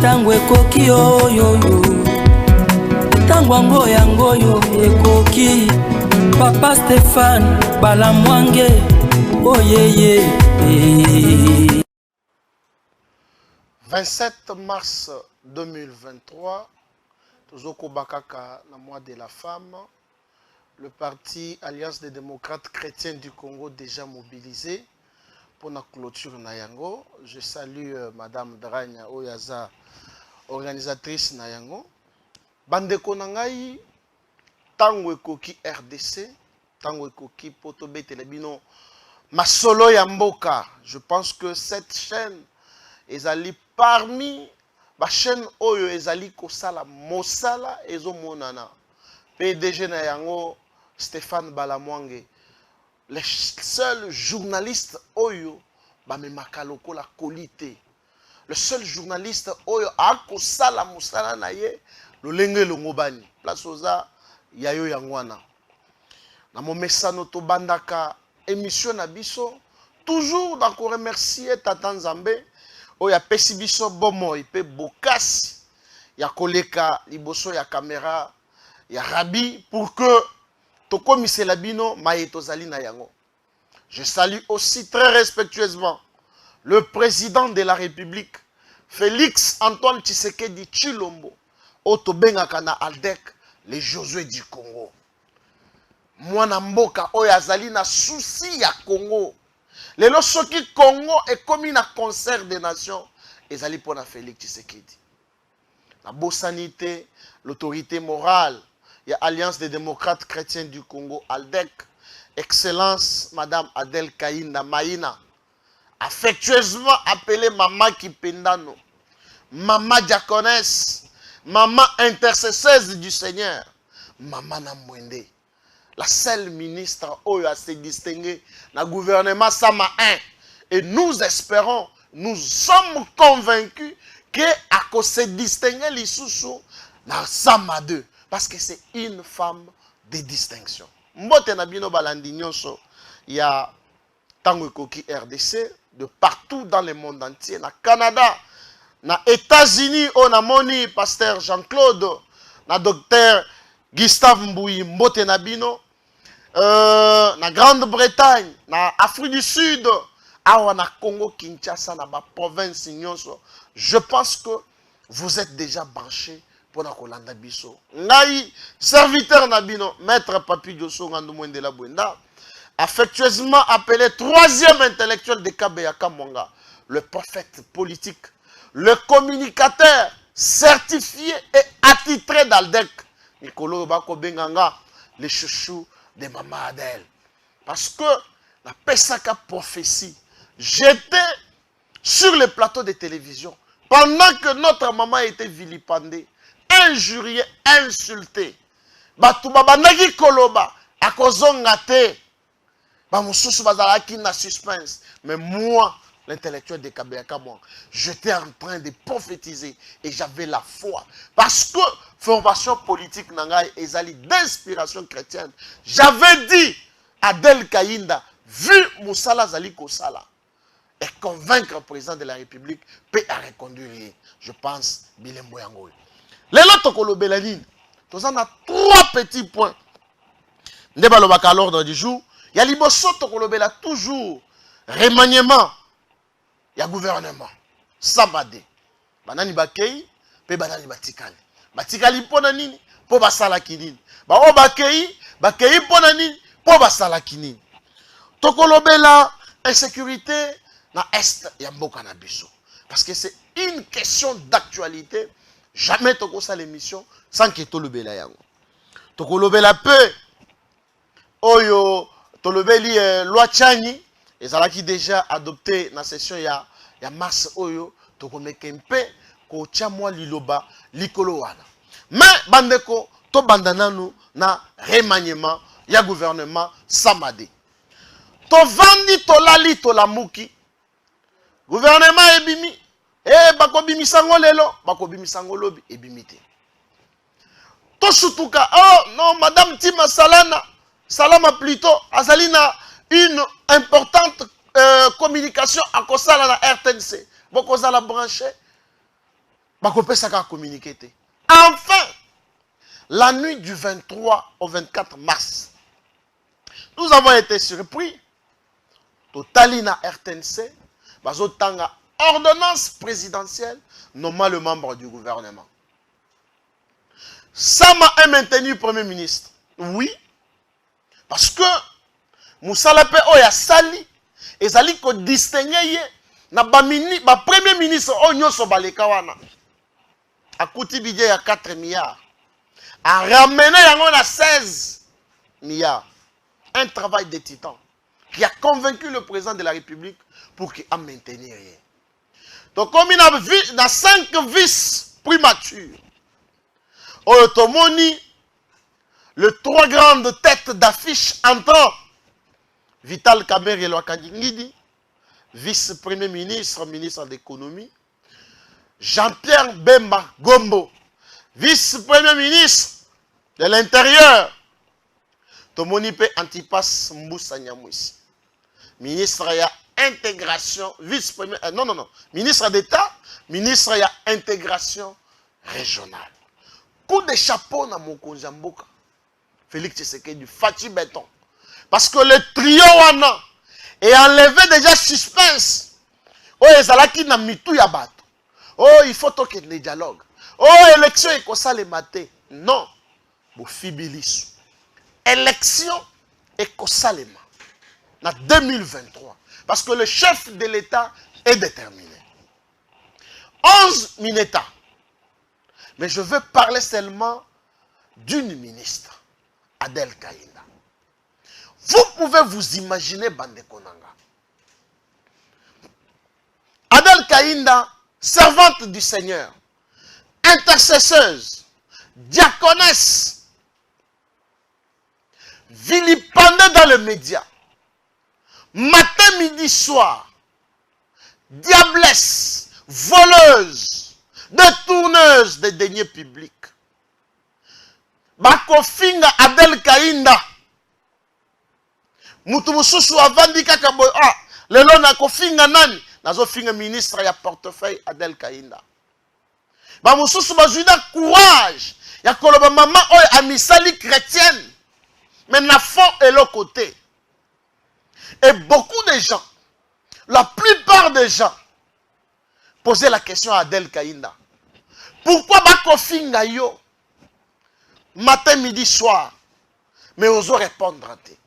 tango ekoki oyoyo tango yango yo ekoki Papa Stéphane Balamwange oyeye 27 mars 2023 Tozoko Bakaka, le mois de la femme, le parti Alliance des démocrates chrétiens du Congo déjà mobilisé pour la clôture Nayango. Je salue Madame Dragna Oyaza, organisatrice Nayango. Bandeko Nangai, Tango Ekoki RDC, Tango Ekoki Potobe Telebino, Masolo Yamboka. Je pense que cette chaîne est allée parmi la chaîne Oyo ezali kosala mosala ezo monana PDG na yango Stéphane Balamwange, les seuls journalistes Oyo bamemaka lokola kolite, le seul journaliste Oyo akosala mosala na ye lolenge longobani place oza yayo yangwana na momesano to bandaka émission na biso toujours dans ko remercier Tata Nzambe Oya pesi biso bomo ipe bokasi ya koleka liboso ya caméra ya rabi pour que tokomise la bino mayeto zali na yango. Je salue aussi très respectueusement le président de la République Félix Antoine Tshisekedi Tshilombo otobengaka na Aldec les Josué du Congo. Mwana mboka oyo azali na souci ya Congo. Les losoki Congo est comme un concert des nations. Et ça pour Félix Tshisekedi. La Bossanité, l'autorité morale, il y a Alliance des démocrates chrétiens du Congo, ALDEC, Excellence, Madame Adel Kaïnda Maïna, affectueusement appelée Maman Kipendano, Maman Diaconesse, Maman intercesseuse du Seigneur, Maman Namwende. La seule ministre Oyo a se distingué dans le gouvernement Sama 1. Et nous espérons, nous sommes convaincus qu'elle se distinguer l'Issoussou dans Sama 2. Parce que c'est une femme de distinction. Mbote Nabino Balandinyoso, il y a Tango Koki RDC, de partout dans le monde entier, na Canada, na États-Unis, on a moni pasteur Jean-Claude, na docteur Gustave Mbouyi, Mbote Nabino, na Grande-Bretagne, na Afrique du Sud, awa na Congo Kinshasa, na ba province nyonso. Je pense que vous êtes déjà branchés pour na kolanda biso. Ngai serviteur nabino, maître Papi Diosso Ngandou Mwendela Bwenda, affectueusement appelé troisième intellectuel de Kabeyaka Monga, le prophète politique, le communicateur certifié et attitré d'Aldec, Nicolo Bako Benganga, les chouchous de Maman Adèle. Parce que la Pesaka prophétie, j'étais sur le plateau de télévision pendant que notre maman était vilipendée, injuriée, insultée. Batouba banagi koloba, akozongate, bamususu bazalaki na suspense. Mais moi, l'intellectuel de Kabeyaka, j'étais en train de prophétiser et j'avais la foi. Parce que formation politique nangai ezali d'inspiration chrétienne. J'avais dit à Del Kaïnda, vu Moussala Zali Kosala, et convaincre le président de la République peut à reconduire, je pense, Bilembo Yangoy. Les lots Tokolo Belanine, nous en a trois petits points. Ndebalobaka à l'ordre du jour. Il y a Liboso Tokolo Bela toujours remaniement. Il y a gouvernement. Sabade. Banani bakei, pe banani batikali. Batikali pona nini, po basala kinini. Ba o bakei, bakei pona nini, po basala kinini. Tokolobela insécurité na est ya mboka na biso. Parce que c'est une question d'actualité. Jamais tokosa l'émission sans que tolobela yango. Tokolobela peu oyo tolobeli loi Tchani ezalaki déjà adopté na session ya mars oyo tokomekempe ko chamwa liloba likolo wana. Mais bandeko to bandananu na remaniement ya gouvernement Samade. To vandi to lali to lamuki. Gouvernement ebimi bako bimisango lelo bako bimisango lobi ebimite. To sutuka oh non madame Tima Salama plutôt azalina une importante communication à Kosala la RTNC. Boko zala branché bakopesa ka communiqué te. Enfin, la nuit du 23 au 24 mars, nous avons été surpris. Totalina RTNC, bazotanga ordonnance présidentielle nommant le membre du gouvernement. Sama est maintenu Premier ministre. Oui, parce que Moussalape Oya Sali, et Sali ko distingué na ba Premier ministre Onyoso Balekawana. A coûté budget à 4 milliards. A ramené yango à 16 milliards. Un travail de titan qui a convaincu le président de la République pour qu'il a maintenu rien. Donc, comme il a 5 vices primatures, Otomoni, les 3 grandes têtes d'affiche entrant, Vital Kamerhe et Lwakangidi, vice-premier ministre, ministre de l'économie, Jean-Pierre Bemba Gombo, vice-premier ministre de l'Intérieur, Tomonipe Antipas Mboussa Nyamwisi, ministre de l'intégration, vice-premier, ministre d'État, ministre de l'intégration régionale. Coup de chapeau dans mon Konjamboka, Félix Tshisekedi, Fatih Béton. Parce que le trio wana est enlevé déjà suspense. Oh, ezalaki na mitu ya bato. Oh, il faut toquer le dialogue. Oh, élection est comme ça le matin. Non. Bofibilisu. Élection est comme ça le matin. En 2023. Parce que le chef de l'État est déterminé. 11 Mineta. Mais je veux parler seulement d'une ministre, Adel Kaïnda. Vous pouvez vous imaginer Bande Konanga. Adel Kaïnda, servante du Seigneur, intercesseuse, diaconesse, vilipendée dans les médias, matin, midi, soir, diablesse, voleuse, détourneuse des deniers publics. Bakofinga Adel Kaïnda. Mutu mususu avandi kaka boy. Ah, lelo na kofinga nani? Nazo finga ministre ya portefeuille Adel Kaïnda. Ba mususu bazuida courage. Ya koloba maman oy amisali chrétienne. Mais na fond et l'autre côté. Et beaucoup de gens, la plupart des gens, posaient la question à Adel Kaïnda. Pourquoi bakofinga yo? Matin, midi, soir. Mais osons répondre à tes.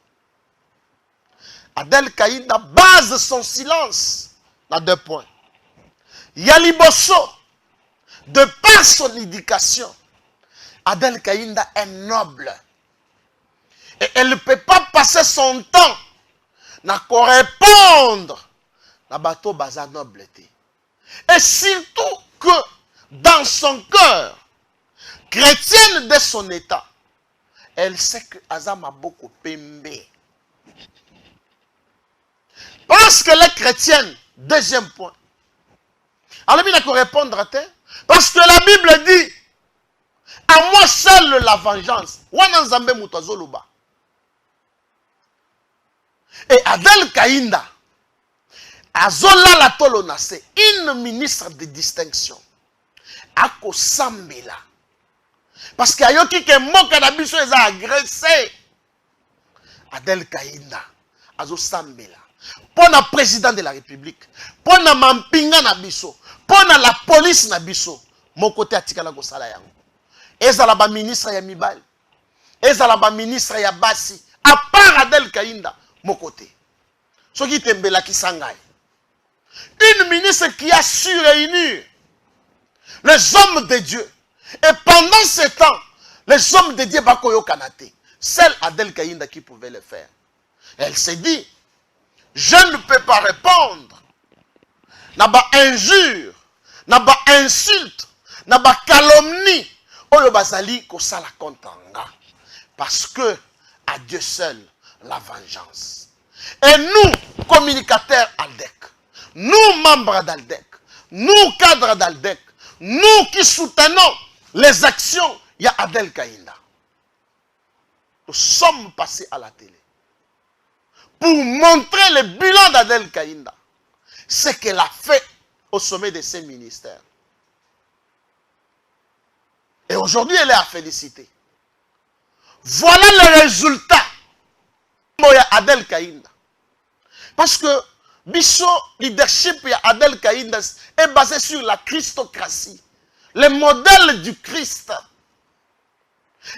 Adel Kaïnda base son silence dans 2 points. Yaliboso, de par son éducation, Adel Kaïnda est noble. Et elle ne peut pas passer son temps à correspondre à bateau baza nobleté. Et surtout que dans son cœur, chrétienne de son état, elle sait que Azam a beaucoup pembé. Parce qu'elle est chrétienne, deuxième point. Alors, il n'a qu'à répondre à terre. Parce que la Bible dit, à moi seul la vengeance. Et Adel Kaïnda, Azola la Tolonase, une ministre de distinction, Ako Sambela. Parce qu'il y a qui est mort Kanabiso les a agressés. Adel Kaïnda, Azo Sambela. Pour le président de la République, pour le Mampinga Nabiso, pour la police Nabiso, mon côté à Tikala Gosala Yango. Et ça la ministre ya Mibal. Et ça la ministre ya Bassi. À part Adel Kaïnda, mon côté. Ce qui est Mbela Kisangay. Une ministre qui a su réunir les hommes de Dieu. Et pendant ce temps, les hommes de Dieu Bakoyo Kanate. Seul Adel Kaïnda qui pouvait le faire. Elle s'est dit, je ne peux pas répondre. Naba injure, naba insulte, naba calomnie. Oyo bazali ko sala kontanga. Parce que à Dieu seul la vengeance. Et nous, communicateurs ALDEC, nous membres d'ALDEC, nous cadres d'ALDEC, nous qui soutenons les actions, il y a Adel Kaïnda. Nous sommes passés à la télé pour montrer le bilan d'Adel Kaïnda, ce qu'elle a fait au sommet de ses ministères. Aujourd'hui, elle est à féliciter. Voilà le résultat de Adel Kaïnda. Parce que Bicho leadership de Adel Kaïnda est basé sur la christocratie. Le modèle du Christ.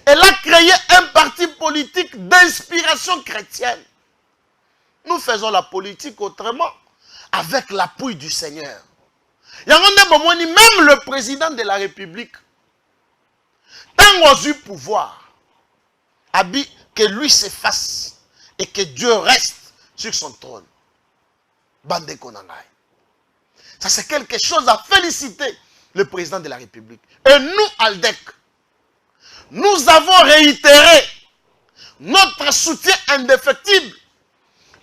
Elle a créé un parti politique d'inspiration chrétienne. Nous faisons la politique autrement, avec l'appui du Seigneur. Même le président de la République, tant qu'il a eu pouvoir, a dit que lui s'efface et que Dieu reste sur son trône. Bande Konangai. Ça, c'est quelque chose à féliciter le président de la République. Et nous, Aldec, nous avons réitéré notre soutien indéfectible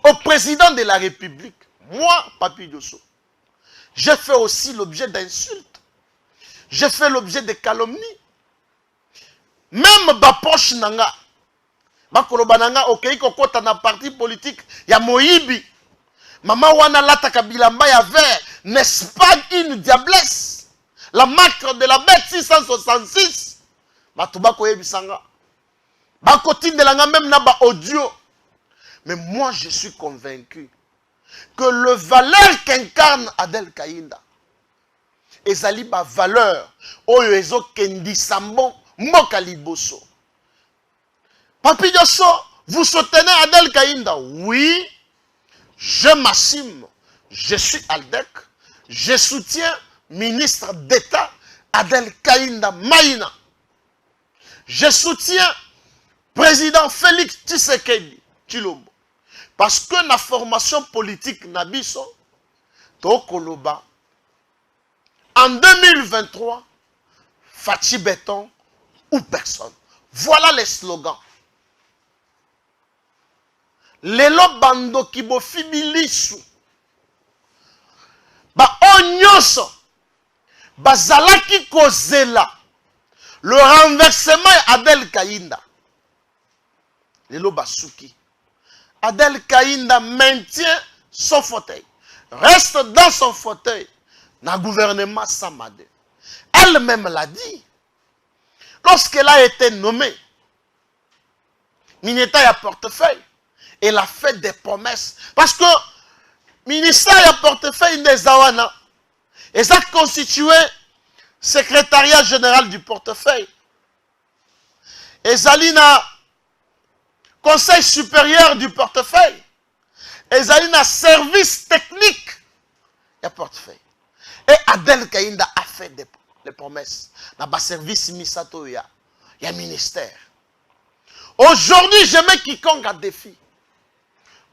au président de la République. Moi, Papi Diosso, j'ai fait aussi l'objet d'insultes. J'ai fait l'objet de calomnies. Même Bapoche Nanga, Bakoloba Nanga, ok, kokota na parti politique, ya Moïbi. Maman Wana Lata Kabilamba ya vert, n'est-ce pas une diablesse? La marque de la bête 666. Batubako Yebisanga. Bakotine de la même naba audio. Mais moi, je suis convaincu que le valeur qu'incarne Adel Kaïnda, ezali ba valeur, oyo ezo kendi sambon, mokali boso. Papi Diosso, vous soutenez Adel Kaïnda? Oui, je m'assume, je suis Aldec, je soutiens ministre d'État Adel Kaïnda Maïna. Je soutiens président Félix Tshisekedi Tshilombo. Parce que la formation politique Nabiso, Tokoloba, en 2023, Fachi Béton ou personne. Voilà les slogans. Lelo bando kibo fibilisu. Ba onyoso. Bazalaki kozela. Le renversement Adel Kaïnda. Lelo basuki. Adel Kaïnda maintient son fauteuil. Reste dans son fauteuil. Dans le gouvernement Samade. Elle-même l'a dit. Lorsqu'elle a été nommée, ministère à portefeuille, elle a fait des promesses. Parce que ministère à portefeuille des Zawana, elle a constitué secrétariat général du portefeuille. Et Zalina, conseil supérieur du portefeuille. Et Zalina, service technique du portefeuille. Et Adel Kaïnda a fait des promesses. Dans le service Misato, il y a ministère. Aujourd'hui, je mets quiconque à défi.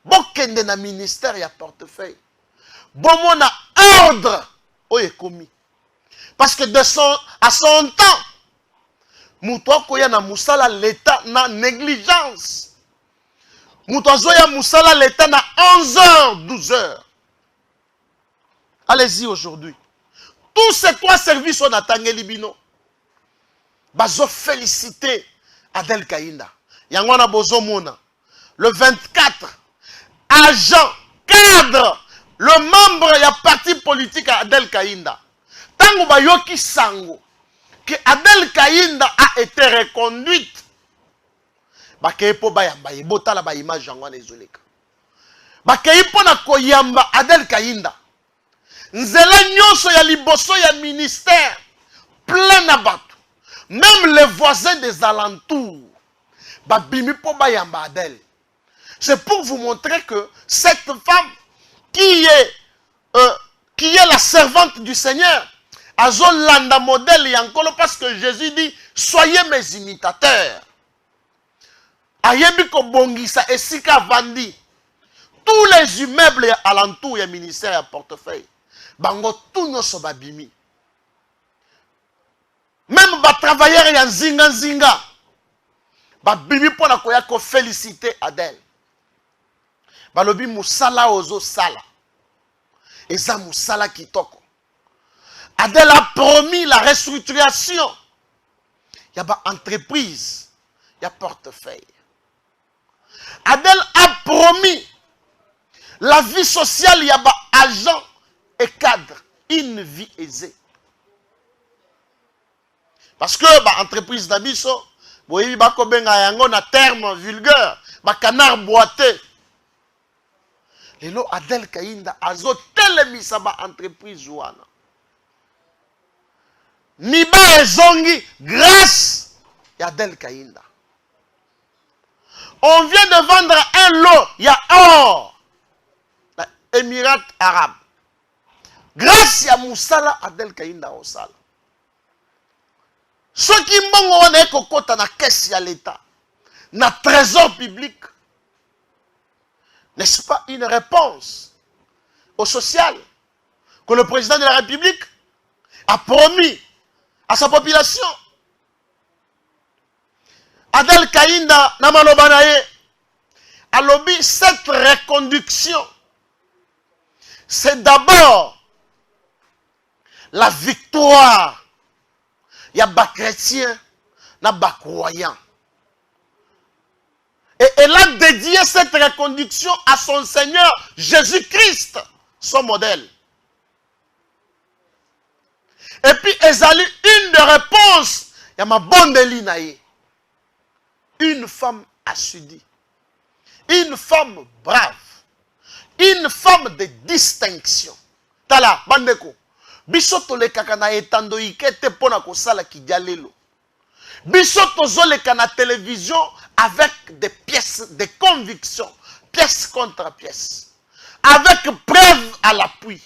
Bokende na ministère, il y a portefeuille. Bon, on a ordre. Oh, est commis. Parce que à son temps, Moutouako ya na Moussala l'État na négligence. Moutouazo ya Moussala l'État na 11h, 12h. Allez-y aujourd'hui. Tous ces trois services on a tangé libino. Bazo félicité Adel Kaïnda. Yangwana bozo mona. Le 24, agent, cadre, le membre ya parti politique Adel Kaïnda. Tango bayoki sango que Adel Kaïnda a été reconduite. Bakepo bayamba yebota la ba image yangwana ezoleka. Bakepo na koyamba Adel Kaïnda. Nzela nyonso ya liboso ya ministère plein na bato. Même les voisins des alentours. Babimi po bayamba Adel. C'est pour vous montrer que cette femme qui est la servante du Seigneur, azolanda modèle yankolo parce que Jésus dit soyez mes imitateurs. Ayebi ko bongisa esika vandi. Tous les immeubles alentours ya ministère ya portefeuille. Bango tout nyoso babimi. Même ba travailleurs ya nzinga nzinga. Babimi pona koya ko féliciter Adel. Balobi musala ozo sala. Eza musala kitoko. Adel a promis la restructuration. Il y a ba entreprise, il y a portefeuille. Adel a promis la vie sociale, il y a ba agent et cadre, une vie aisée. Parce que l'entreprise d'Abisso, boyebi bakobenga yango na terme vulgaire, canard boité. Lelo Adel Kainda azo telemisa ba entreprise wana. Niba ezongi grâce à Adel Kainda. On vient de vendre un lot, il y a or, l'Émirat arabe. Grâce à Moussala Adel Kainda Osala. Ce qui m'ont dit que na caisse à l'État, na trésor public, n'est-ce pas une réponse au social que le président de la République a promis à sa population? Adel Kainda Namalobanaye a lobby cette reconduction. C'est d'abord la victoire. Il y a des chrétiens, il y a des croyants. Et elle a dédié cette reconduction à son Seigneur Jésus-Christ, son modèle. Et puis, elle a eu une des réponses. Il y a ma bonne linaïe. Une femme assidue. Une femme brave. Une femme de distinction. Tala, bandeko. Bisoto le kakana etando ikete pona kosala kijalelo. Bisoto zole kana télévision avec des pièces de conviction. Pièce contre pièce. Avec preuve à l'appui.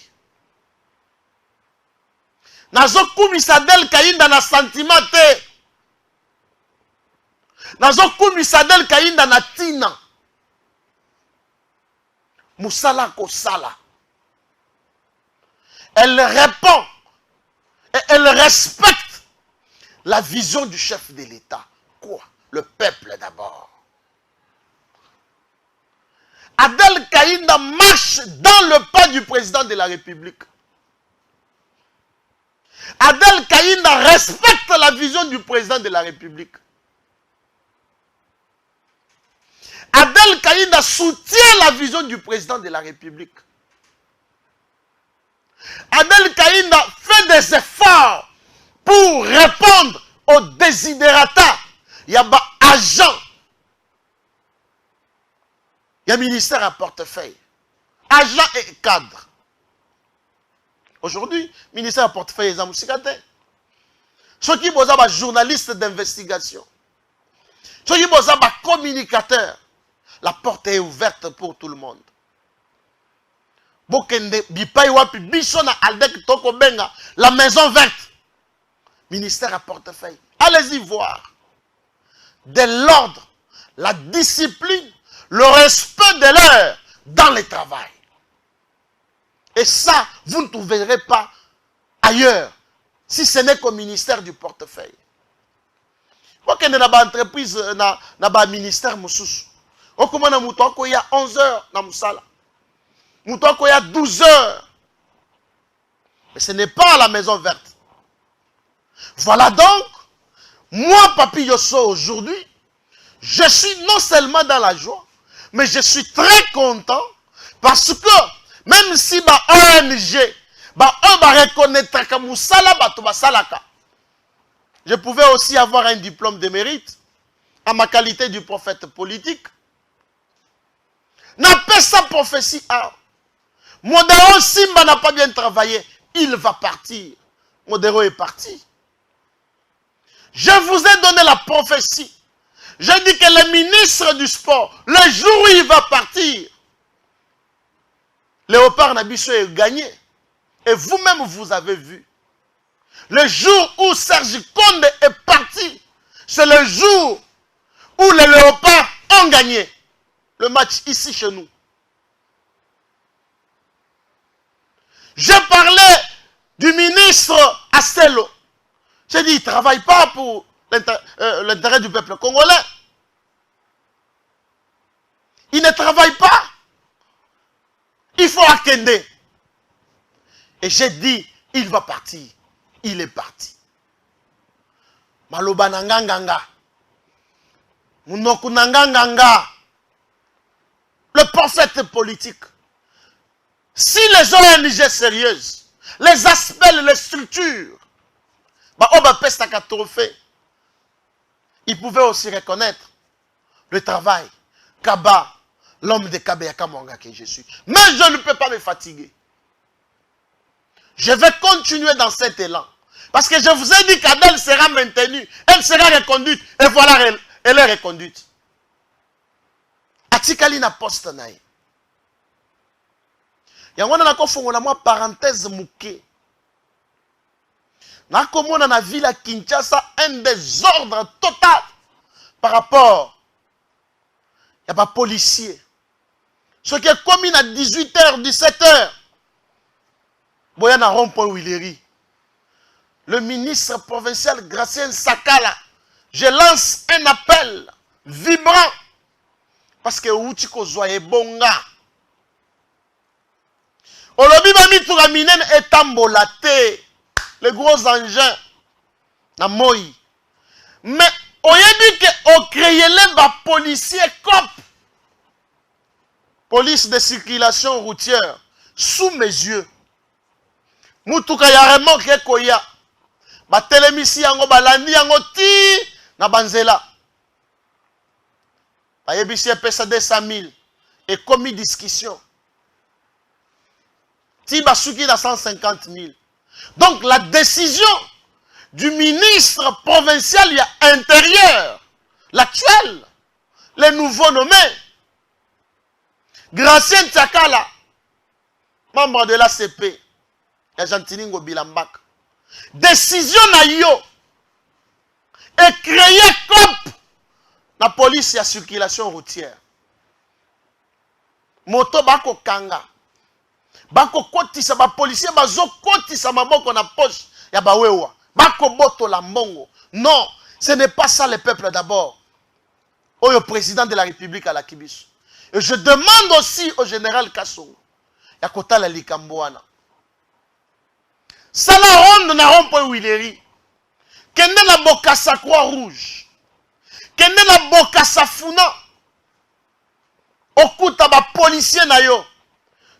Nazo kumisa Adel Kainda na sentiment te. Nazo kumisa Adel Kainda na tina. Moussala kosala. Elle répond et elle respecte la vision du chef de l'État. Quoi? Le peuple d'abord. Adel Kainda marche dans le pas du président de la République. Adel Kainda respecte la vision du président de la République. Adel Kainda soutient la vision du président de la République. Adel Kainda fait des efforts pour répondre aux désidérata. Il y a des agents. Il y a ministère à portefeuille. Agents et cadres. Aujourd'hui, ministère à portefeuille est en ceux qui sont des journalistes d'investigation. Ceux qui sont des communicateurs. La porte est ouverte pour tout le monde. La maison verte. Ministère à portefeuille. Allez-y voir. De l'ordre, la discipline, le respect de l'heure dans le travail. Et ça, vous ne trouverez pas ailleurs, si ce n'est qu'au ministère du portefeuille. Vous avez une entreprise, un ministère, il y a 11 heures dans Moussala. Il y a 12 heures. Mais ce n'est pas à la maison verte. Voilà donc, moi, Papi Yosso, aujourd'hui, je suis non seulement dans la joie, mais je suis très content parce que même si ONG, reconnaître que Moussala, je pouvais aussi avoir un diplôme de mérite à ma qualité du prophète politique. N'a pas sa prophétie. Modéro Simba n'a pas bien travaillé. Il va partir. Modéro est parti. Je vous ai donné la prophétie. Je dis que le ministre du sport, le jour où il va partir, Léopard Nabisso est gagné. Et vous-même, vous avez vu. Le jour où Serge Konde est parti, c'est le jour où les Léopards ont gagné le match ici chez nous. Je parlais du ministre Asselo. J'ai dit, il ne travaille pas pour l'intérêt du peuple congolais. Il ne travaille pas. Il faut Akende. Et j'ai dit, il va partir. Il est parti. Maloba nanganganga. Munoku nanganganga. Le prophète politique. Si les ONG sérieuses, les aspects, les structures, trophée. Il pouvait aussi reconnaître le travail. Kaba, l'homme de Kabeyaka Mwanga que je suis. Mais je ne peux pas me fatiguer. Je vais continuer dans cet élan. Parce que je vous ai dit qu'Adèle sera maintenue. Elle sera reconduite. Et voilà, elle est reconduite. Atikali na poste nae. Yangwana na kofongola moi parenthèse mouké. Na komona na ville à Kinshasa un désordre total par rapport à pas policier. Ce qui est commis à 18h, 17h. Boyana rond-point Willery. Le ministre provincial Gracien Sakala, je lance un appel vibrant parce que Outiko Zoye Bonga. Olobi Mami Touraminen est embolaté. Les gros engins. Na moi. Mais on a dit qu'on créait les policiers COP. Police de circulation routière. Sous mes yeux. Mutuka yaremo kekoya. Ba telemisi yango balandi yango ti na banzela. Ba yebisi pesa 200 000 et commis discussion. Ti basuki na 150 000. Donc la décision du ministre provincial intérieur, l'actuel, les nouveaux nommés, Gracien Tsakala, membre de l'ACP, Argentiningo Bilambak, décision na yo et créer COP la police ya circulation routière. Moto bako kanga. Bako kotisa ba policier bazo kotisa maboko na poche ya bawewa. Bako boto la mbongo. Non, ce n'est pas ça le peuple d'abord. Au président de la République à la Kibisu. Et je demande aussi au général Kassongo. Ya kota la likamboana. Ça la ronde na rond-point Willery. Kende la bokasa croix rouge. Kende la bokasa funa. Okuta ba policier na yo.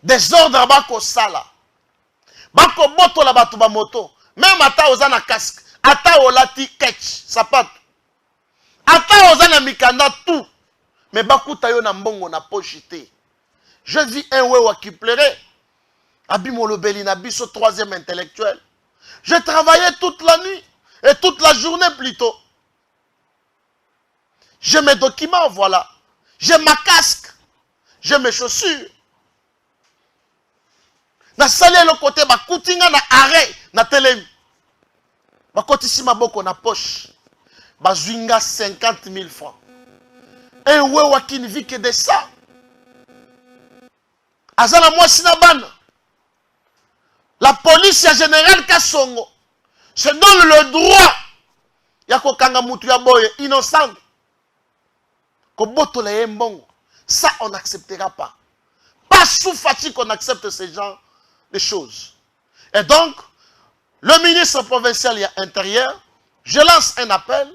Désordre bako sala. Bako boto la bato ba moto. Même ata oza na casque. Ata olati ketch. Sapato. Ata oza na mikanda tout. Mais bakuta yo na mbongo na pochité. Je vis un wewa qui plairait. Abimolo Belina biso troisième intellectuel. Je travaillais toute la nuit. Et toute la journée plutôt. J'ai mes documents, voilà. J'ai ma casque. J'ai mes chaussures. Na salé le côté ba kutinga na arrêt na telemi. Ba kotisi maboko na poche. Ba zwinga 50 000 francs. Et wewa qui ne vit que de ça. Azala moi sinaban. La police ya général Kassongo se donne le droit. Yako kanga mutu ya boye innocent. Ko boto le mbongo. Ça on n'acceptera pas. Pas sous fatigue qu'on accepte ces gens de choses. Et donc, le ministre provincial intérieur, je lance un appel.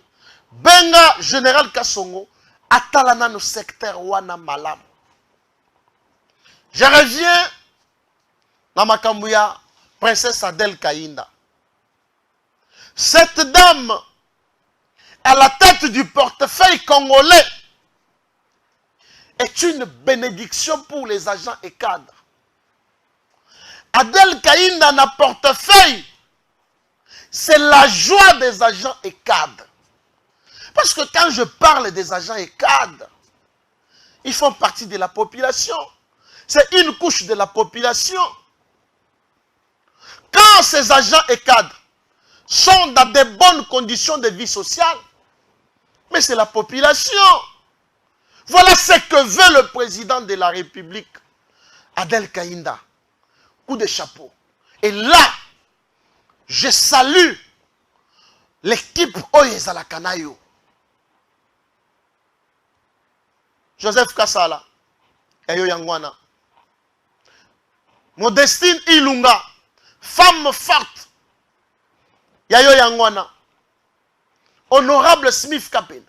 Benga général Kassongo, atalana no secteur wana malam. Je reviens dans ma Kambuya, princesse Adèle Kainda. Cette dame, à la tête du portefeuille congolais, est une bénédiction pour les agents et cadres. Adèle Kainda na portefeuille, c'est la joie des agents et cadres. Parce que quand je parle des agents et cadres, ils font partie de la population. C'est une couche de la population. Quand ces agents et cadres sont dans de bonnes conditions de vie sociale, mais c'est la population. Voilà ce que veut le président de la République, Adèle Kainda. Coup de chapeau. Et là, je salue l'équipe Oyezala Kanayo. Joseph Kassala, Eyo Yangwana. Modestine Ilunga, femme forte, Yayo Yangwana. Honorable Smith Kapen.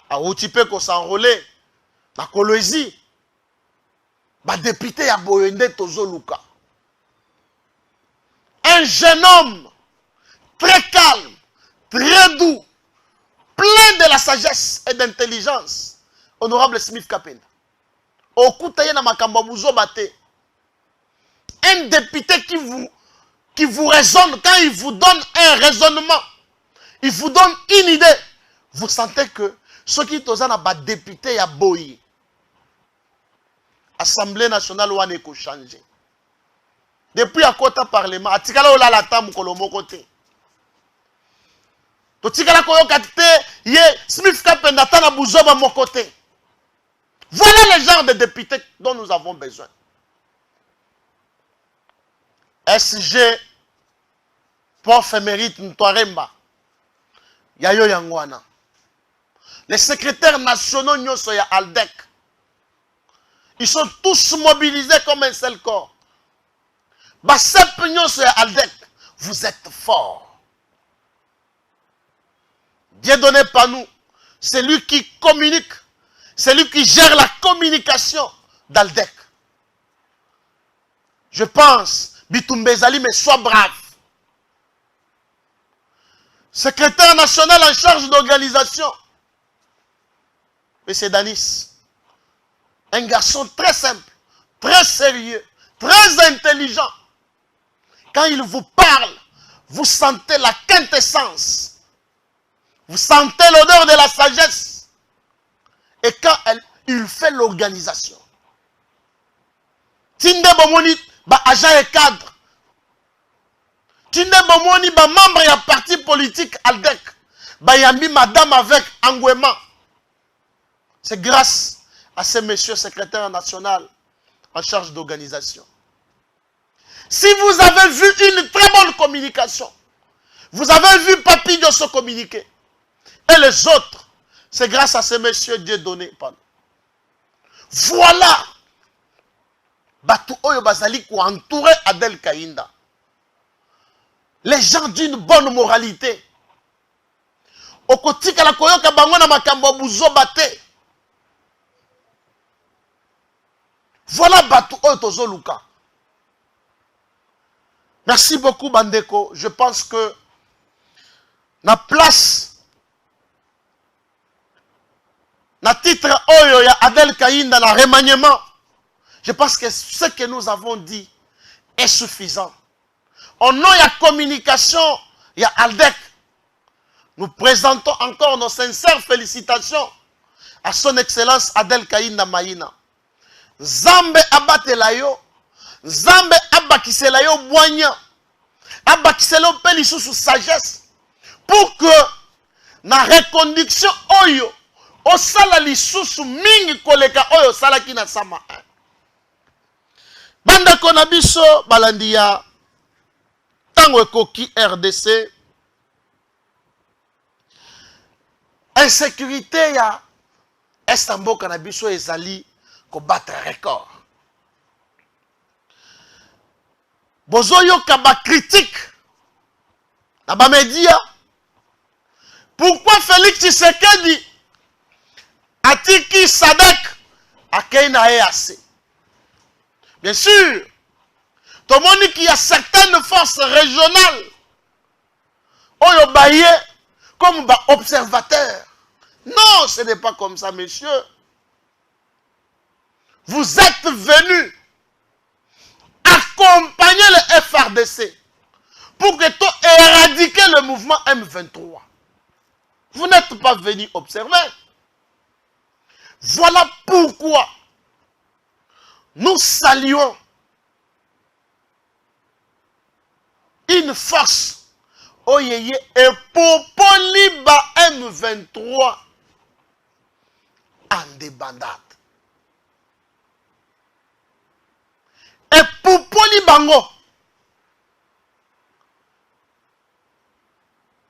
A Outipeko s'enrôler, la Colosie. Ba député à Boyende Tozoluka. Un jeune homme très calme, très doux, plein de la sagesse et d'intelligence. Honorable Smith Kapenda. Okutaye na makambo buzo bate. Un député qui vous raisonne, quand il vous donne un raisonnement, il vous donne une idée, vous sentez que ceux qui sont na ba député ya boyi. Assemblée nationale ou ane ko changer. Depuis à côté parlement, atikala ola la tamu kolomo côté. To tikala koyo katite ye Smith Kapenda tana buzoba mon côté. Voilà le genre de députés dont nous avons besoin. SG Prof Émérite Ntwaremba Yayo Yangwana. Les secrétaires nationaux Nyoso ya Aldec. Ils sont tous mobilisés comme un seul corps. Basep Nyoso ya Aldec, vous êtes forts. Dieu donné par nous, c'est lui qui communique, c'est lui qui gère la communication d'Aldec. Je pense, Bitumbezali, mais sois brave. Secrétaire national en charge d'organisation, M. Danis, un garçon très simple, très sérieux, très intelligent. Quand il vous parle, vous sentez la quintessence. Vous sentez l'odeur de la sagesse. Et quand il fait l'organisation, Tinde Bomoni, ba agent et cadre. Tinde Bomoni, ba membre et parti politique Aldec. Ba yambi madame avec engouement. C'est grâce à ce monsieur secrétaire national en charge d'organisation. Si vous avez vu une très bonne communication, vous avez vu Papillon se communiquer, et les autres, c'est grâce à ce monsieur Dieu donné. Voilà. Batu Oyo Bazali qui entouré Adel Kainda. Les gens d'une bonne moralité. Okotika la koyoka bangona makambo buzo bate. Voilà Batu Oyo Tozo Luka. Merci beaucoup Bandeko. Je pense que la place na titre Oyo ya Adel Kainda na remaniement. Je pense que ce que nous avons dit est suffisant. Au nom de la communication, il y a Aldec. Nous présentons encore nos sincères félicitations à son excellence Adel Kainda Maïna. Zambe abatelayo, Zambe abakiselayo boignan, abakiselayo pelisou sous sagesse, pour que na reconduction Oyo, osala lisusu mingi koleka Oyo sala ki na sama 1. Banda konabiso balandia tango ekoki RDC insécurité ya Estambo kanabiso ezali ko battre record. Bozoyo kaba critique na ba média. Pourquoi Félix Tshisekedi atiki Sadek akeina EAC? Bien sûr, tout le monde qui a certaines forces régionales, on baillé comme observateur. Non, ce n'est pas comme ça, messieurs. Vous êtes venus accompagner le FRDC pour que tout éradiquer le mouvement M23. Vous n'êtes pas venus observer. Voilà pourquoi nous saluons une force oyeye et popoli ba M23 en débandade. Et popoli bango.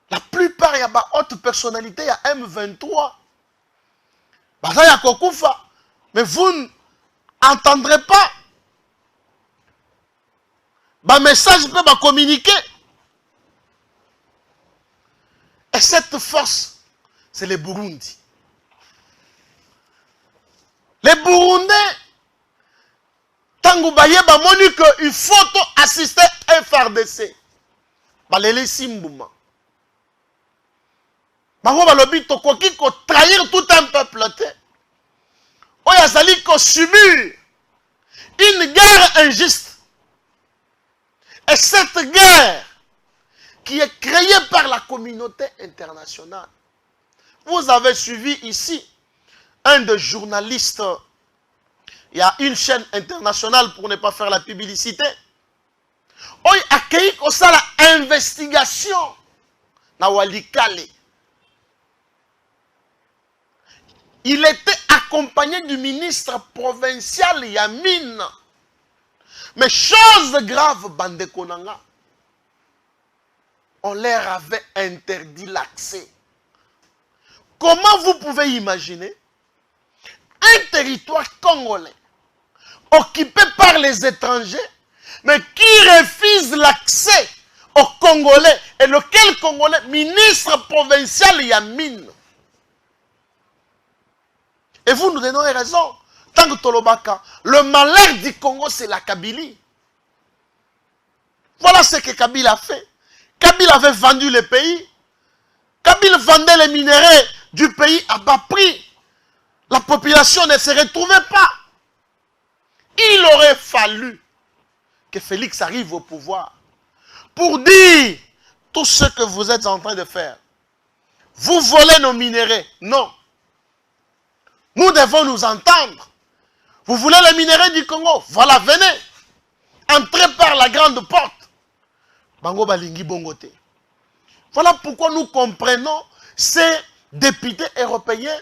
La plupart y a ba haute personnalité y a M23. Baza ya kokufa. Mais vous n'entendrez pas. Bah message peut communiquer. Et cette force, c'est les Burundis. Les Burundais, tango baye ba moni que il faut assister à FRDC. Ba lele Simbouma. Bango balobi tokoki ko trahir tout un peuple te. Oyo azali ko subir une guerre injuste. Et cette guerre qui est créée par la communauté internationale. Vous avez suivi ici un des journalistes. Il y a une chaîne internationale pour ne pas faire la publicité. Oyo accueilli comme ça l'investigation na Walikale. Il était accompagné du ministre provincial Yamine. Mais chose grave, Bandekonanga, on leur avait interdit l'accès. Comment vous pouvez imaginer un territoire congolais occupé par les étrangers, mais qui refuse l'accès aux Congolais, et lequel Congolais? Ministre provincial Yamine. Et vous nous donnez raison. Tant que Tolobaka, le malheur du Congo, c'est la Kabylie. Voilà ce que Kabila a fait. Kabila avait vendu le pays. Kabila vendait les minéraux du pays à bas prix. La population ne se retrouvait pas. Il aurait fallu que Félix arrive au pouvoir pour dire tout ce que vous êtes en train de faire. Vous volez nos minéraux. Non. Nous devons nous entendre. Vous voulez les minéraux du Congo? Voilà, venez. Entrez par la grande porte. Bango balingi bongote. Voilà pourquoi nous comprenons ces députés européens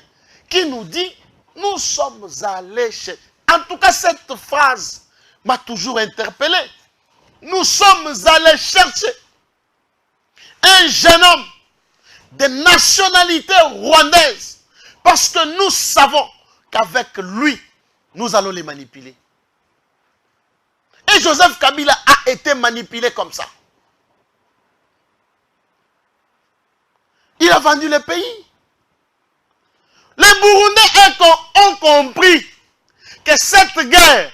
qui nous disent nous sommes allés chez... En tout cas, cette phrase m'a toujours interpellé. Nous sommes allés chercher un jeune homme de nationalité rwandaise parce que nous savons qu'avec lui, nous allons les manipuler. Et Joseph Kabila a été manipulé comme ça. Il a vendu le pays. Les Burundais ont compris que cette guerre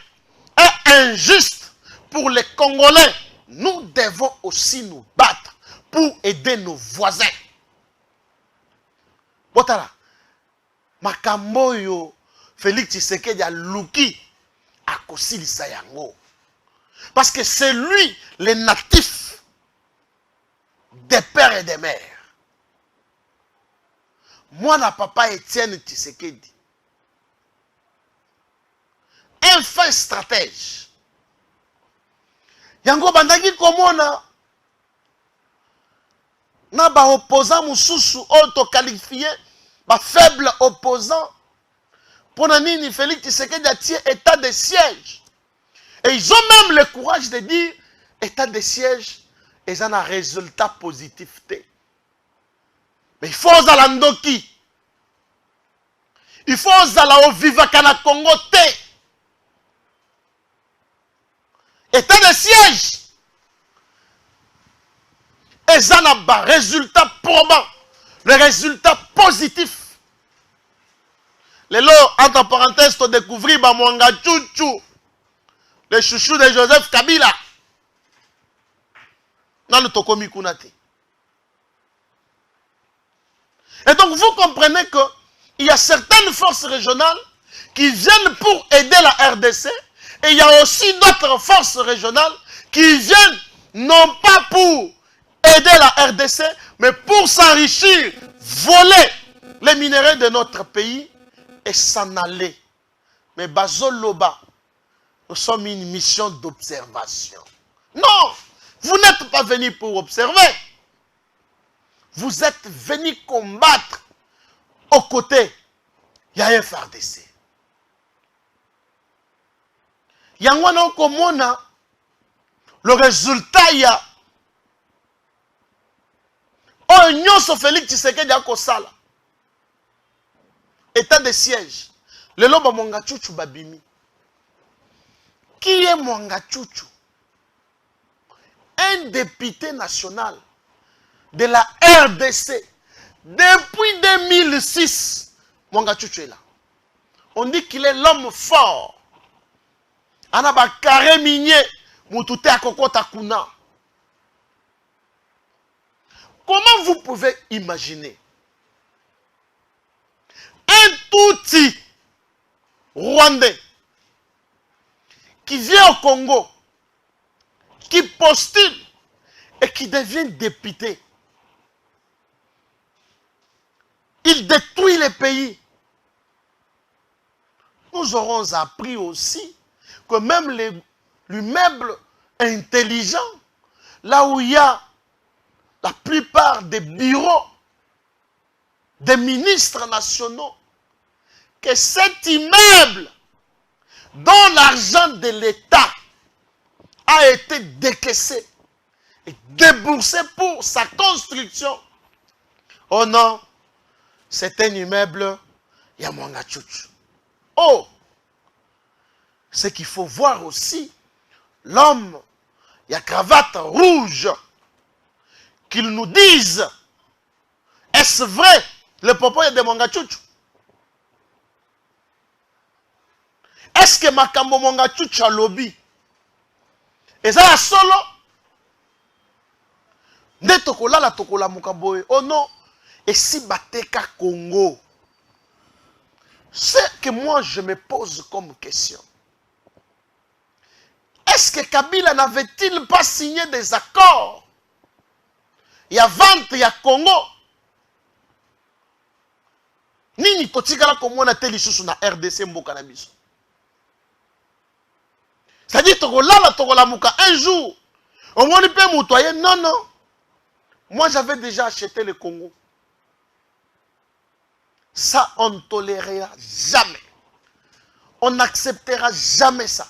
est injuste pour les Congolais. Nous devons aussi nous battre pour aider nos voisins. Botala, Makamboyo, Félix Tshisekedi a luki à kosilisa yango. Parce que c'est lui, les natifs des pères et des mères. Moi, na papa Étienne Tshisekedi, un fin stratège. Yango bandaki komona na ba opposant mususu auto qualifié ba faible opposant pour nini Félix Tshisekedi a tiré état de siège. Et ils ont même le courage de dire état de siège et ça a un résultat positif. Mais il faut aux Alandoki. Il faut aux Alao Vivakana Congo te. État de siège. Et ça n'a pas résultat probant. Le résultat positif. Les lots, entre parenthèses, tu découvres Bamwanga Chouchou. Le chouchou de Joseph Kabila. Dans le Tokomi Kunate. Et donc vous comprenez qu'il y a certaines forces régionales qui viennent pour aider la RDC et il y a aussi d'autres forces régionales qui viennent non pas pour aider la RDC mais pour s'enrichir, voler les minéraux de notre pays et s'en aller. Mais Bazoloba, nous sommes une mission d'observation. Non, vous n'êtes pas venus pour observer. Vous êtes venus combattre aux côtés. Il y a un FARDC. Il y a un commun. Le résultat, il y a un nyonso Félix Tshisekedi a kosala. État de siège. Le loba Mwanga Chouchou Babimi. Qui est Mwanga Chouchou? Un député national de la RDC. Depuis 2006, Mwanga Chouchou est là. On dit qu'il est l'homme fort. Anaba carré minier, Moutouté à Kokota Kuna. Comment vous pouvez imaginer parti rwandais qui vient au Congo, qui postule et qui devient député. Il détruit les pays. Nous aurons appris aussi que même l'immeuble intelligent, là où il y a la plupart des bureaux des ministres nationaux, que cet immeuble dont l'argent de l'État a été décaissé et déboursé pour sa construction. Oh non, c'est un immeuble Yamwanga Tchouch. Oh, c'est qu'il faut voir aussi l'homme, il y a cravate rouge, qu'il nous dise, est-ce vrai le propos de Mwanga Tchouch? Est-ce que Makambo Mwanga Tchouch a lobby? Et ça, solo, ne tokola la tokola mukaboe. Oh non, et si Bateka Congo? C'est que moi je me pose comme question. Est-ce que Kabila n'avait-il pas signé des accords? Il y a vente, il y a Congo. Nini totikala komona te lisusu na RDC mboka na biso. C'est-à-dire tokola muka un jour. Au moins il peut moutoyer. Non, non. Moi j'avais déjà acheté le Congo. Ça on ne tolérera jamais. On n'acceptera jamais ça.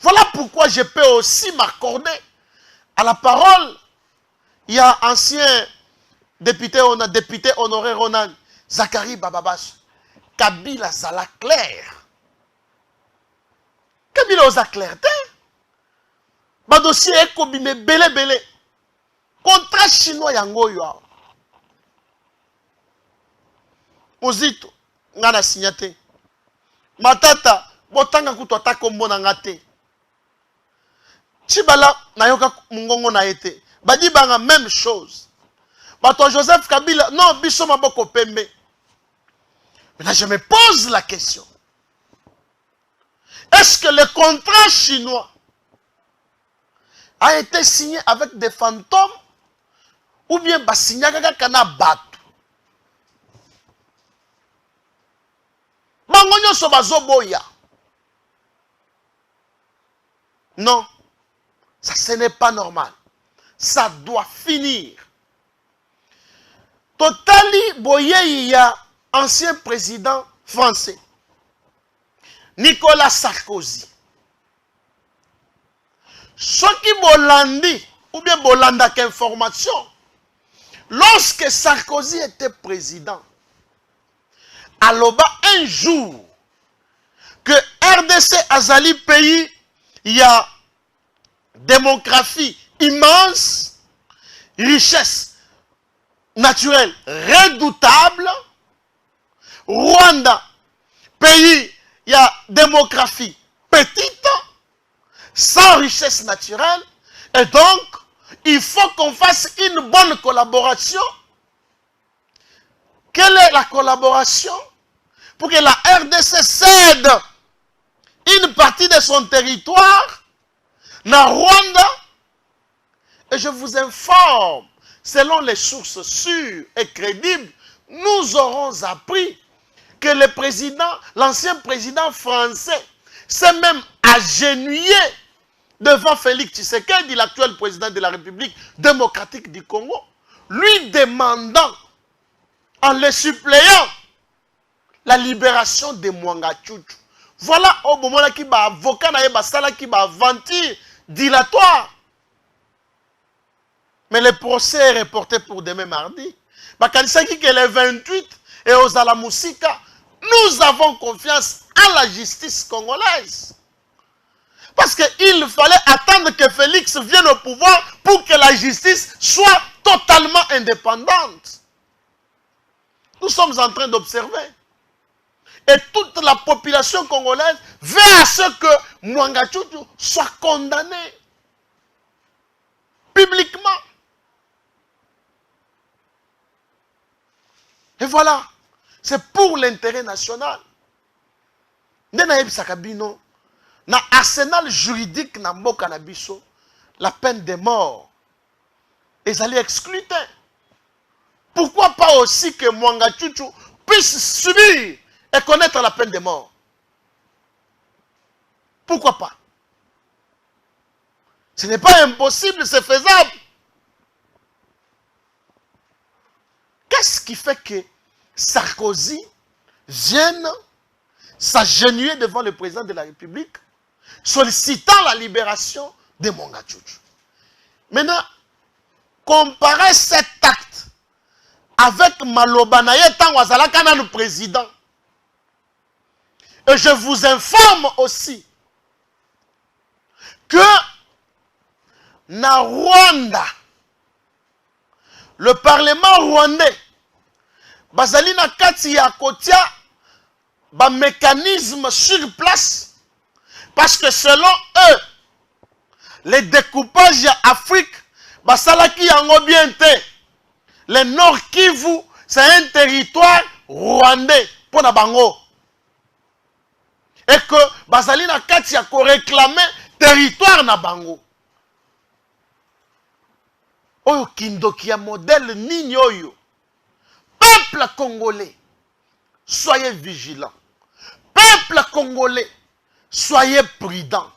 Voilà pourquoi je peux aussi m'accorder à la parole. Il y a ancien député honoré Ronald Zachary Bababas. Kabila Zala clair. Kabila oza clair. Ba dossier ekobime belé. Contrat chinois yango yo. Mozito ngana signaté. Matata botanga kutu atako mbona ngate. Chibala nayoka mungongo na été. Badi banga même chose. Bato Joseph Kabila non biso maboko pembe. Maintenant je me pose la question. Est-ce que le contrat chinois a été signé avec des fantômes ou bien signé avec un bateau? Mangonyo sobazo boya. Non, ça ce n'est pas normal. Ça doit finir. Totali Boye, ancien président français, Nicolas Sarkozy. Ce qui Bolandi, ou bien Bolanda qu'information, lorsque Sarkozy était président, Aloba un jour, que RDC Azali pays, il y a démographie immense, richesse naturelle redoutable, Rwanda, pays, il y a démographie petite, sans richesse naturelle, et donc, il faut qu'on fasse une bonne collaboration. Quelle est la collaboration? Pour que la RDC cède une partie de son territoire na Rwanda. Et je vous informe, selon les sources sûres et crédibles, nous aurons appris que le président, l'ancien président français, s'est même agenouillé devant Félix Tshisekedi, l'actuel président de la République démocratique du Congo, lui demandant, en le suppléant, la libération de Mwanga Tchouch. Voilà au moment là qui va avocat qui va aventure dilatoire. Mais le procès est reporté pour demain mardi. Bakalisaki que le 28 et aux Alamusika, nous avons confiance à la justice congolaise. Parce qu'il fallait attendre que Félix vienne au pouvoir pour que la justice soit totalement indépendante. Nous sommes en train d'observer. Et toute la population congolaise veut à ce que Mwanga Tchouch soit condamné publiquement. Et voilà, C'est pour l'intérêt national. Ndenaïb Sakabino, na arsenal juridique na mboka na biso, la peine de mort, ils allaient exclure. Pourquoi pas aussi que Mwanga Chuchu puisse subir et connaître la peine de mort? Pourquoi pas? Ce n'est pas impossible, c'est faisable. Qu'est-ce qui fait que Sarkozy vienne s'agenouiller devant le président de la République, sollicitant la libération de Mwanga Chuchu? Maintenant, comparez cet acte avec Maloba Naye Tangwazalaka le président. Et je vous informe aussi que na Rwanda, le Parlement rwandais, bazali na kati ya kotia ba mécanisme sur place, parce que selon eux, les découpages Afrique, basalaki yango bien te. Le Nord Kivu, c'est un territoire rwandais pour na bango. Et que bazali na kati ya ko réclamer territoire na bango. Oyo kindoki ya modèle nini oyo. Peuple congolais, soyez vigilants. Peuple congolais, soyez prudents.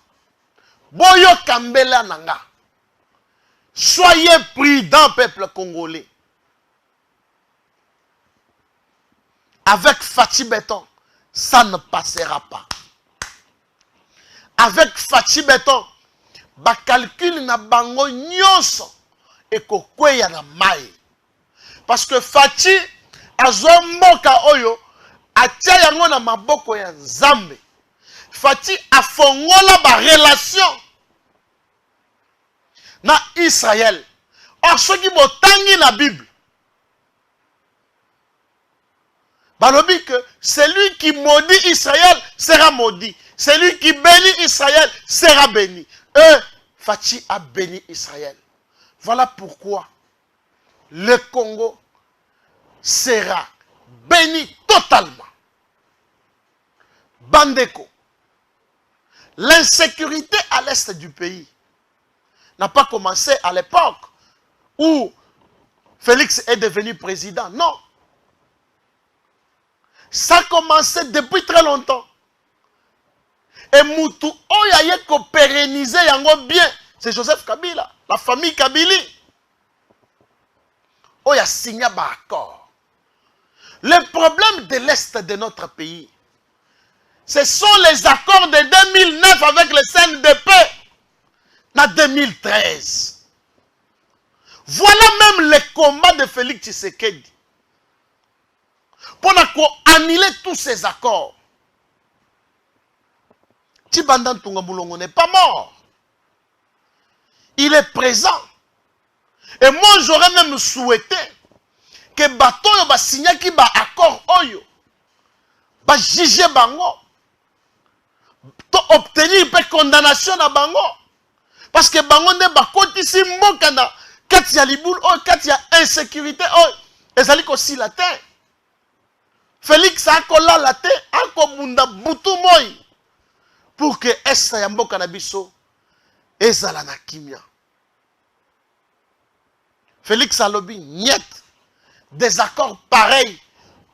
Boyo Kambela nanga. Soyez prudents, peuple congolais. Avec Fachi Béton, ça ne passera pas. Avec Fachi Béton, ba calcul na bango nyonso et kokweya na mai. Parce que Fachi azomboka oyo atia yango na maboko ya Nzambe. Fachi afongola ba relation na Israël. Or soki botangi na Bible, balobi que celui qui maudit Israël sera maudit. Celui qui bénit Israël sera béni. Fachi a béni Israël. Voilà pourquoi le Congo sera béni totalement. Bandeko, l'insécurité à l'est du pays n'a pas commencé à l'époque où Félix est devenu président. Non. Ça a commencé depuis très longtemps. Et Moutou Oyaye ko pérenniser yango bien, c'est Joseph Kabila, la famille Kabili. Oya signé un accord. Le problème de l'Est de notre pays, ce sont les accords de 2009 avec le CNDP, en 2013. Voilà même les combats de Félix Tshisekedi pour annuler tous ces accords. Tibanda Ntunga Moulongo n'est pas mort. Il est présent. Et moi, j'aurais même souhaité que Batoyo ba signé qui ba accord oyo ba juger bango to obtenir une condamnation à bango, parce que bango ne ba kotisi mboka na kati ya liboul o kati ya insécurité o ezali ko si la terre. Félix a kola la terre ako bunda butu moy pour que esa ya mboka na biso ezala na kimia. Félix alobi niet, des accords pareils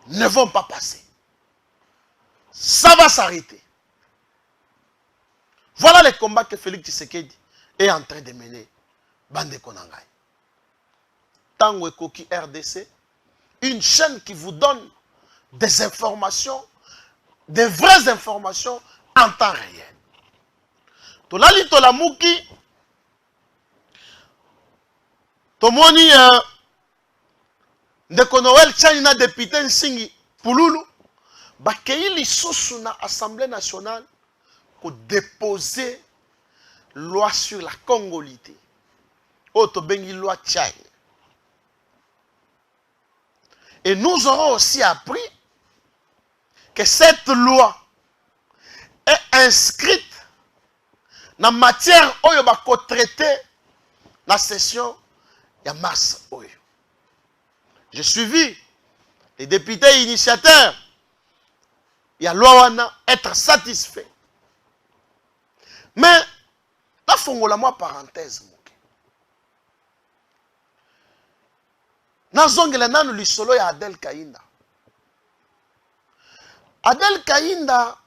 ne vont pas passer. Ça va s'arrêter. Voilà les combats que Félix Tshisekedi est en train de mener. Bande Konangai. Tango Ekoki RDC, une chaîne qui vous donne des informations, des vraies informations en temps réel. Tolali Tolamuki, Tomoni Ndeko Noël Tchanina député Nsingi Pululu, Bakei lisusu na Assemblée nationale pour déposer loi sur la congolité. Oto bengi loi Tchai. Et nous aurons aussi appris que cette loi est inscrite dans la matière oyo bako traité la session de mars oyo. J'ai suivi les députés initiateurs, il y a loi être satisfait. Mais, là, fongola moi parenthèse. Nazongela nanu lisolo ya Adel Kainda. Adel Kainda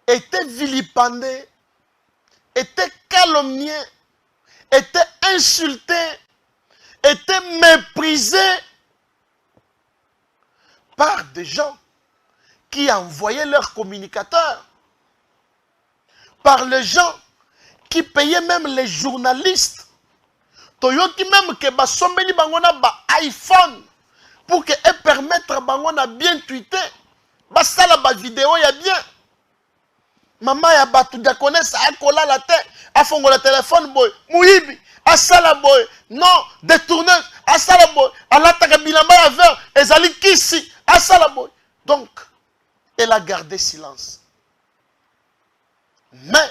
était vilipendé, était calomnié, était insulté, était méprisé par des gens qui envoyaient leurs communicateurs, par les gens qui payaient même les journalistes. Toyoki même que basombeli bangona ba iPhone pour que et permettre bangona bien tweeter. Basala ba vidéo ya bien. Maman ya batu diakonesa akola la tête, afongo la téléphone boy, muibi, asala boy, non, détourneuse, asala boy, alataka bilamba ya vert, ezali kisi, asala boy. Donc, elle a gardé silence. Mais,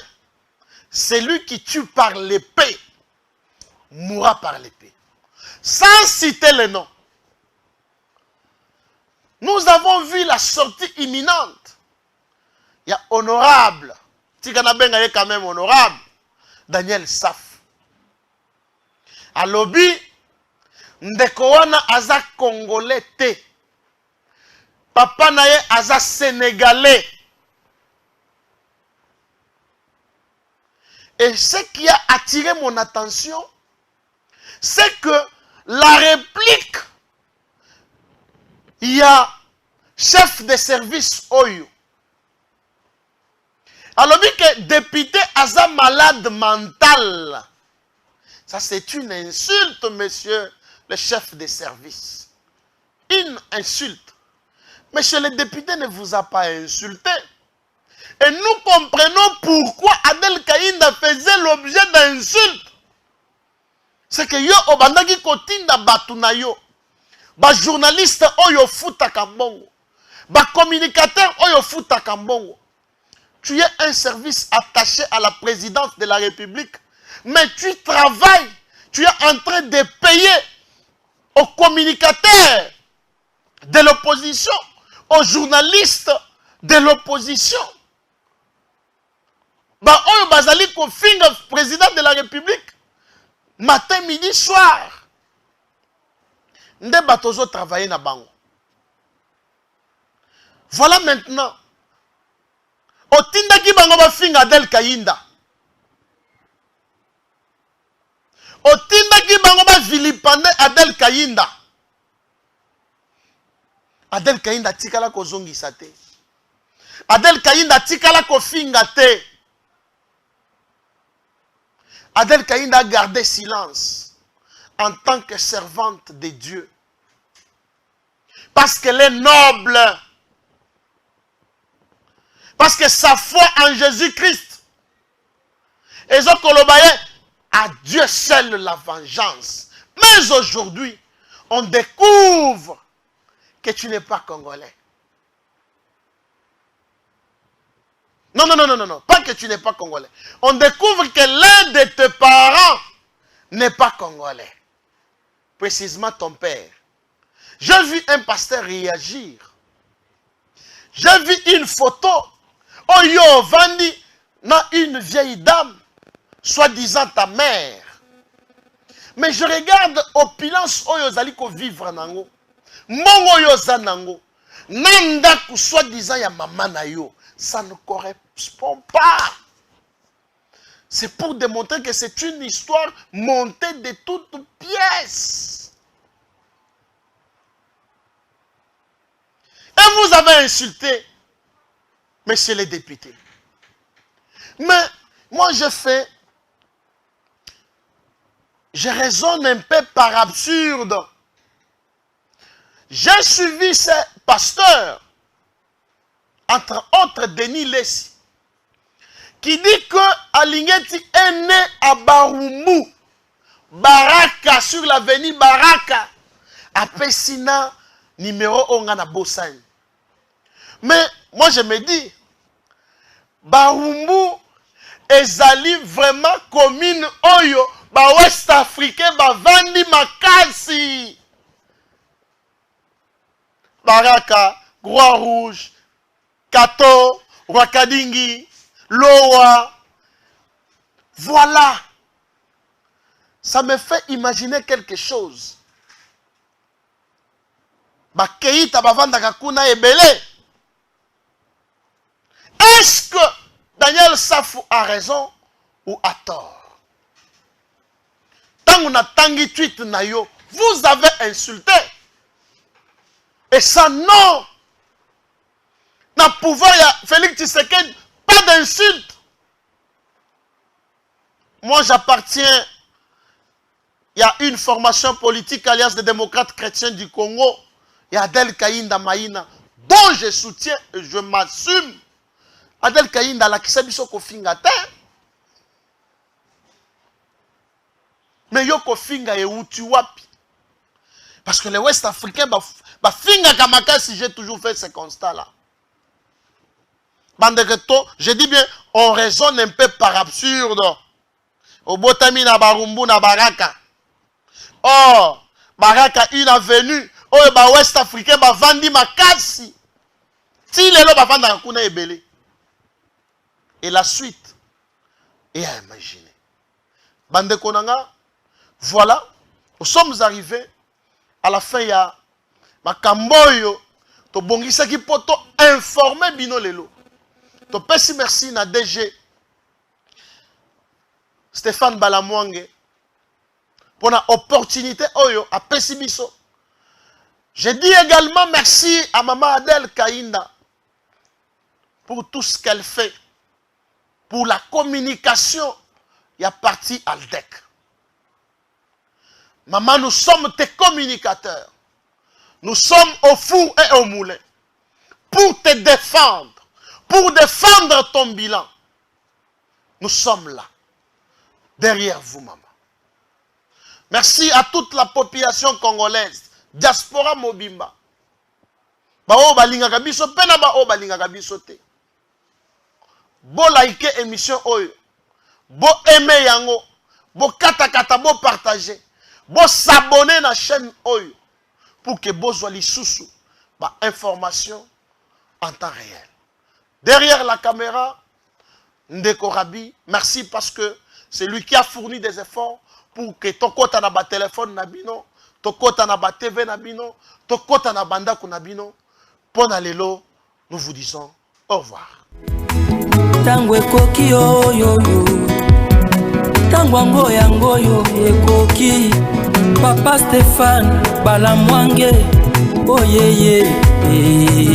celui qui tue par l'épée mourra par l'épée. Sans citer les noms. Nous avons vu la sortie imminente. Il y a honorable. Tikanabenga est quand même honorable. Daniel Saf. À lobby, Ndekowana aza congolais te. Papa naye aza sénégalais. Et ce qui a attiré mon attention, c'est que la réplique, il y a chef de service Oyo. Alors que député Aza malade mental, ça c'est une insulte, monsieur le chef de service. Une insulte. Monsieur le député ne vous a pas insulté. Et nous comprenons pourquoi Adel Kainda faisait l'objet d'insultes. C'est que yo obandaki kotinda batu na yo. Ba journaliste oyo futa kambongo. Ba communicateur oyo futa kambongo. Tu es un service attaché à la présidence de la République, mais tu travailles, tu es en train de payer aux communicateurs de l'opposition, aux journalistes de l'opposition. Ba oyo bazali ko finga président de la République. Matin, midi, soir. Nde batozo travailler na bango. Voilà maintenant. Otinda ki bango ba finga Adel Kainda. Otinda ki bango ba vilipande Adel Kainda. Adel Kainda tikala ko zongisa te. Adel Kainda tikala ko finga te. Adel Kainda a gardé silence en tant que servante de Dieu. Parce qu'elle est noble. Parce que sa foi en Jésus-Christ. Et Zokolobaye, à Dieu seul la vengeance. Mais aujourd'hui, on découvre que tu n'es pas congolais. Non, non, non, non, non, non, pas que tu n'es pas congolais. On découvre que l'un de tes parents n'est pas congolais. Précisément ton père. J'ai vu un pasteur réagir. J'ai vu une photo. Oh yo, Vandi, na une vieille dame, soi-disant ta mère. Mais je regarde opulence oyo zaliko vivre nango. Mongo yo zanango. Nanda ku soi-disant ya maman na yo. Ça ne correspond pas. C'est pour démontrer que c'est une histoire montée de toutes pièces. Et vous avez insulté monsieur les députés. Mais moi je raisonne un peu par absurde. J'ai suivi ces pasteurs, entre autres Denis Lessi, qui dit que Alingeti est né à Barumbu, Baraka, sur l'avenue Baraka, à Pessina, numéro 1 à Bossagne. Mais moi je me dis, Barumbu ezali vraiment commune oyo, ba West Africain, ba Vandi Makasi. Baraka, Croix-Rouge, Kato, Wakadingi, Loa. Voilà. Ça me fait imaginer quelque chose. Bakeita bavanda kuna ebele. Est-ce que Daniel Safou a raison ou a tort? Tant on a tangi tweet na yo, vous avez insulté. Et ça non. Na pouvoir ya Félix Tshisekedi, pas d'insulte. Moi j'appartiens, il y a une formation politique, Alliance des démocrates chrétiens du Congo. Il y a Adel Kaïnda Maïna, dont je soutiens et je m'assume. Adel Kaïnda la kisabiso kofinga te. Mais yo kofinga e uti wapi. Parce que les Ouest africains ba finga kamaka si j'ai toujours fait ce constat là. Bandereto, je dis bien, on raisonne un peu par absurde. Au Botami na Barumbu na Baraka. Oh, Baraka une avenue. Oh, ba Ouest africain ba vandi makasi. Ti lelo ba vanda kuna ebele. Et la suite, et à imaginer. Bande Konanga, voilà, nous sommes arrivés à la fin, il y a Makamboyo, to bongisa ki poto informer bino lelo. To pesi merci na DG Stéphane Balamwange pour la opportunité oyo a pesi biso. Je dis également merci à Maman Adel Kaïnda pour tout ce qu'elle fait. Pour la communication, il y a parti Aldec. Maman, nous sommes tes communicateurs. Nous sommes au four et au moulin. Pour te défendre. Pour défendre ton bilan. Nous sommes là. Derrière vous, maman. Merci à toute la population congolaise. Diaspora Mobimba. Bao balingaka biso pena bao balingaka biso te. Bo like émission oyo. Bo aimer yango. Bo kata bo partager. Bo s'abonner na chaîne oyo. Pour que bo zwali susu. Ba information en temps réel. Derrière la caméra, Ndeko Rabi, merci parce que c'est lui qui a fourni des efforts pour que tokota na ba téléphone na bino, tokota na ba TV na bino, tokota na bandako na bino. Pona lelo, nous vous disons au revoir. Tango ekoki yo yo yo. Tango yango yo ekoki. Papa Stéphane Balamwange. Oh yeah yeah.